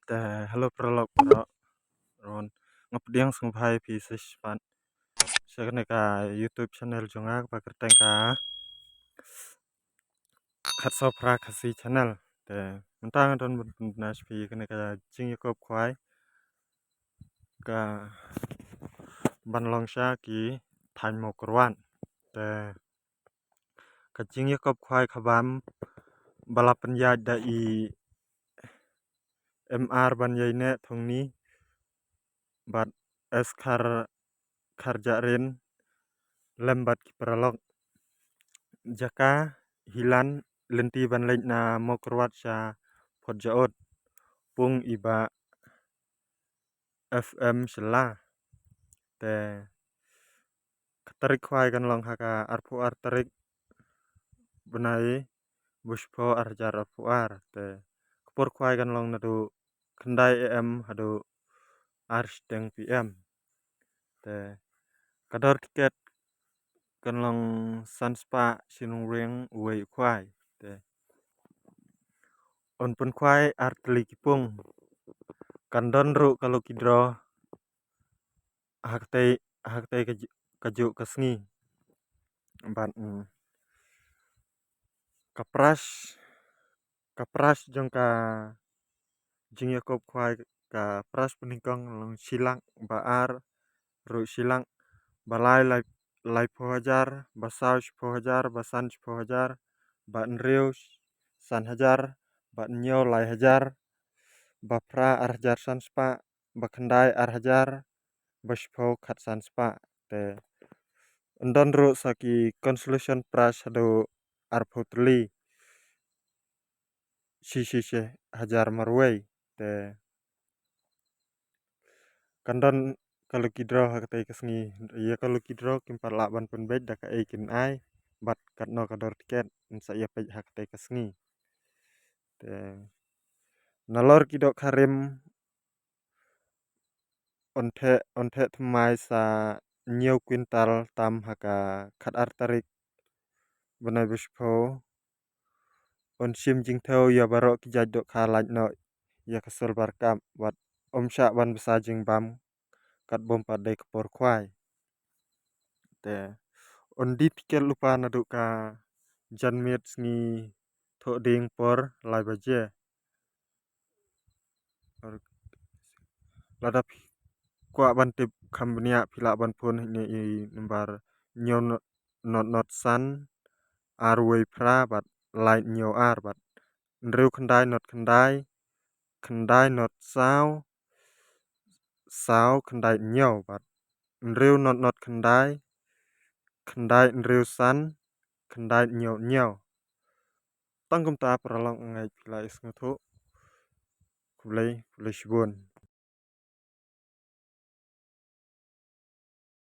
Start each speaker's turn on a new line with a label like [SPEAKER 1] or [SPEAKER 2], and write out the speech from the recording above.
[SPEAKER 1] Halo prolog pro ron ngapdiang sungpai pi sispan sekne ka YouTube channel jonga bakar tengka khatso pra khasi channel te mentang don nas pi kene ka jing yakop khwai ka banlong sha ki thain mo korwan te ka jing yakop khwai khabam balapan ya da i MR ban yaine thongni bat es kharjarin lembat ki prolog jaka hilan lenti ban lek na mokrwat sha podjaot pung iba FM sela te katarik khwai kan long haka arpu tarik benai buspo arjar arpu te kepor khwai kan long nadu kendai AM hadu arsteng PM te kadar tiket kan long sanspa sinung reng uwei khwai te on pun khwai artli kipung kandon ru kalau kidro haktai kaju kasngi ban kapras jongka jing yakop khwai ka pras peningkong long silang baar ru silang balai lai po hajar basau 10,000 basan 10,000 ban reus san hajar ban nyo lai hajar bapra arjar san spa bakhandai hajar baspo khat san spa te ndon ru saki consolation prize hadu arputli sisi hajar marwei te kandon kalau kidro haktai kasngi ya kalau kidro kimpat laban pun bed dak aikin ai bat katno kador tiket insa ya pej haktai kasngi te nalor kidok karim onte thmai sa nyo kwintal tam haka khat tarik benai buspo on sim jingthau ya barok ki jadok khalaj no ya kesel barkam wat omsha ban besa jing bam kat bom padai kepor khwai te on di tiket lupa nadu ka janmet sngi tho ding por lai baje ladap kwa ban tip khambnia phila ban phun ni number nyon not san arwei phra bat light nyo ar bat ndreu khandai not sao khandai nyo bat ndreu not khandai ndreu san khandai nyo tangkum ta pralong ngai phila isngthu kulai shibun